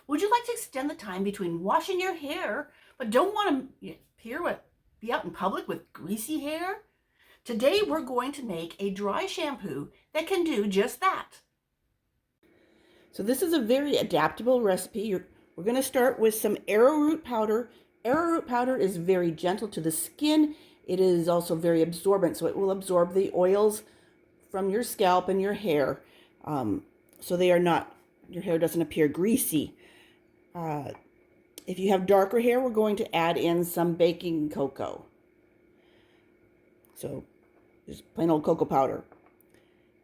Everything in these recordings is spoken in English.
Would you like to extend the time between washing your hair, but don't want to be out in public with greasy hair? Today we're going to make a dry shampoo that can do just that. So this is a very adaptable recipe. We're going to start with some arrowroot powder. Arrowroot powder is very gentle to the skin. It is also very absorbent, so it will absorb the oils from your scalp and your hair, so your hair doesn't appear greasy. If you have darker hair, we're going to add in some baking cocoa. So just plain old cocoa powder.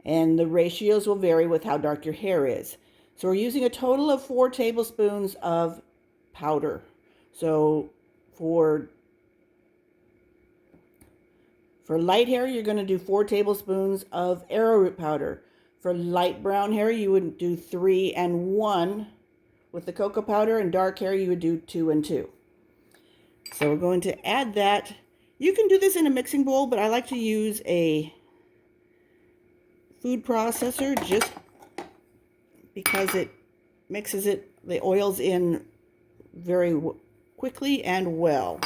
And the ratios will vary with how dark your hair is. So we're using a total of 4 tablespoons of powder. So for light hair, you're going to do 4 tablespoons of arrowroot powder. For light brown hair, you would do 3 and 1 with the cocoa powder, and dark hair, you would do 2 and 2. So we're going to add that. You can do this in a mixing bowl, but I like to use a food processor just because it mixes the oils in very quickly and well.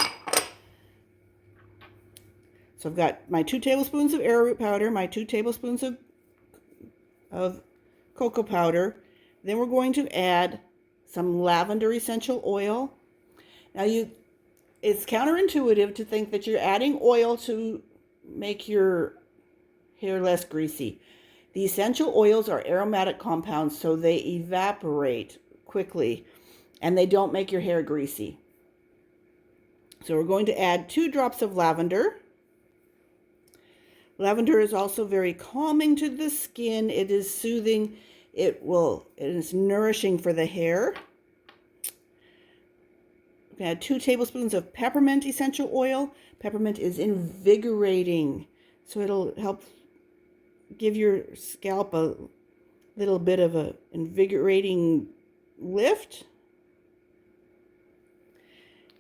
So I've got my 2 tablespoons of arrowroot powder, my 2 tablespoons of cocoa powder. Then we're going to add some lavender essential oil. Now it's counterintuitive to think that you're adding oil to make your hair less greasy. The essential oils are aromatic compounds, so they evaporate quickly and they don't make your hair greasy. So we're going to add 2 drops of lavender. Lavender is also very calming to the skin. It is soothing. It is nourishing for the hair. We're going to add 2 tablespoons of peppermint essential oil. Peppermint is invigorating, so it'll help give your scalp a little bit of an invigorating lift.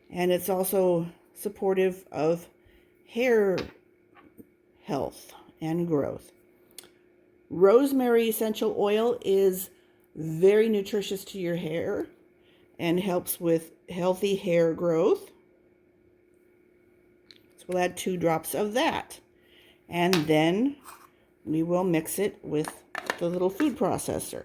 And it's also supportive of hair health and growth. Rosemary essential oil is very nutritious to your hair and helps with healthy hair growth. So we'll add 2 drops of that. And then we will mix it with the little food processor.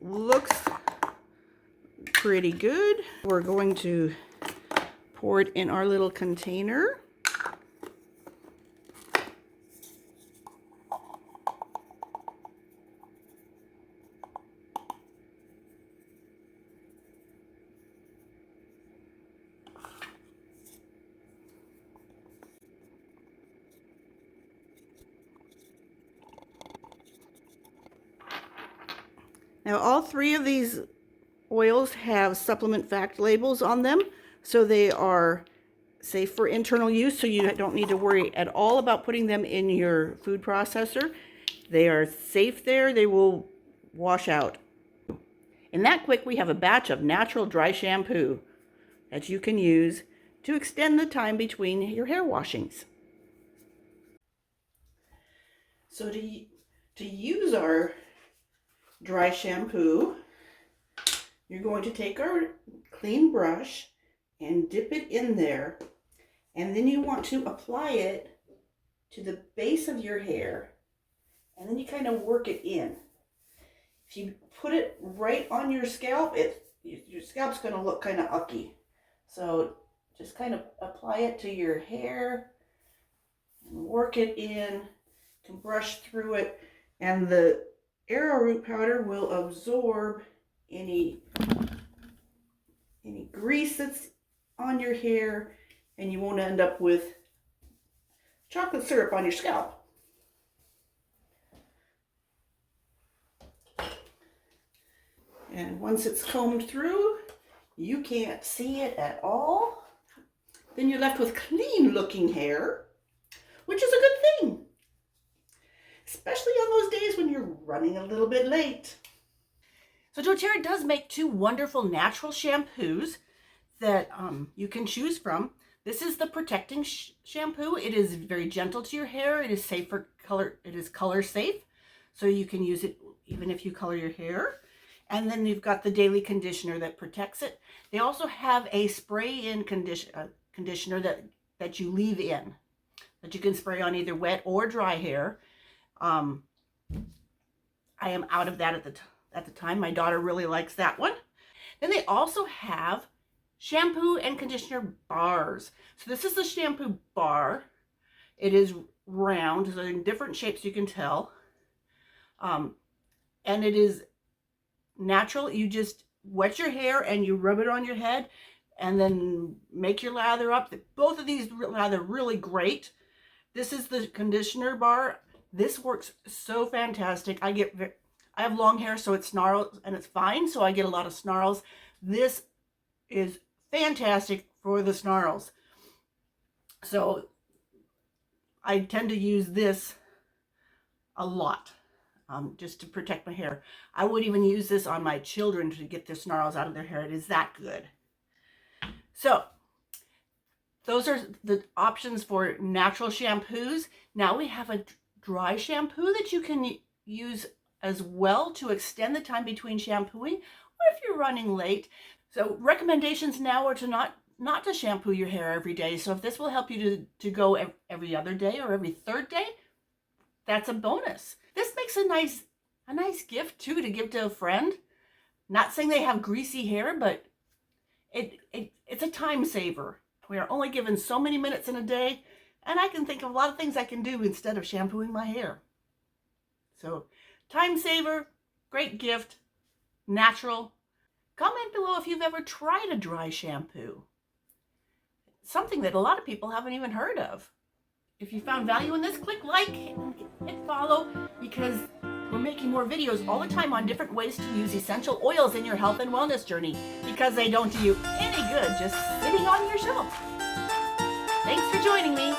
Looks pretty good. We're going to pour it in our little container. Now, all 3 of these oils have supplement fact labels on them, so they are safe for internal use, so you don't need to worry at all about putting them in your food processor. They are safe there. They will wash out. In that quick, we have a batch of natural dry shampoo that you can use to extend the time between your hair washings. So to use our dry shampoo, you're going to take our clean brush and dip it in there, and then you want to apply it to the base of your hair, and then you kind of work it in. If you put it right on your scalp, your scalp's going to look kind of ucky. So just kind of apply it to your hair and work it in. You can brush through it, and the arrowroot powder will absorb any grease that's on your hair, and you won't end up with chocolate syrup on your scalp. And once it's combed through, you can't see it at all. Then you're left with clean looking hair, which is a good thing, especially on those days when you're running a little bit late. So doTERRA does make two wonderful natural shampoos that you can choose from. This is the protecting shampoo. It is very gentle to your hair. It is safe for color. It is color safe, so you can use it even if you color your hair. And then you've got the daily conditioner that protects it. They also have a spray-in conditioner that you leave in, that you can spray on either wet or dry hair. I am out of that at the time. My daughter really likes that one. Then they also have shampoo and conditioner bars. So this is the shampoo bar. It is round, so in different shapes you can tell. And it is natural. You just wet your hair and you rub it on your head and then make your lather up. Both of these lather really great. This is the conditioner bar. This works so fantastic. I have long hair, so it snarls and it's fine, so I get a lot of snarls. This is fantastic for the snarls. So I tend to use this a lot, just to protect my hair. I would even use this on my children to get their snarls out of their hair. It is that good. So those are the options for natural shampoos. Now we have a dry shampoo that you can use as well to extend the time between shampooing, or if you're running late. So recommendations now are to not to shampoo your hair every day. So if this will help you to go every other day or every third day, that's a bonus. This makes a nice gift too, to give to a friend. Not saying they have greasy hair, but it's a time saver. We are only given so many minutes in a day, and I can think of a lot of things I can do instead of shampooing my hair. So time saver, great gift, natural. Comment below if you've ever tried a dry shampoo. Something that a lot of people haven't even heard of. If you found value in this, click like and hit follow, because we're making more videos all the time on different ways to use essential oils in your health and wellness journey, because they don't do you any good just sitting on your shelf. Thanks for joining me.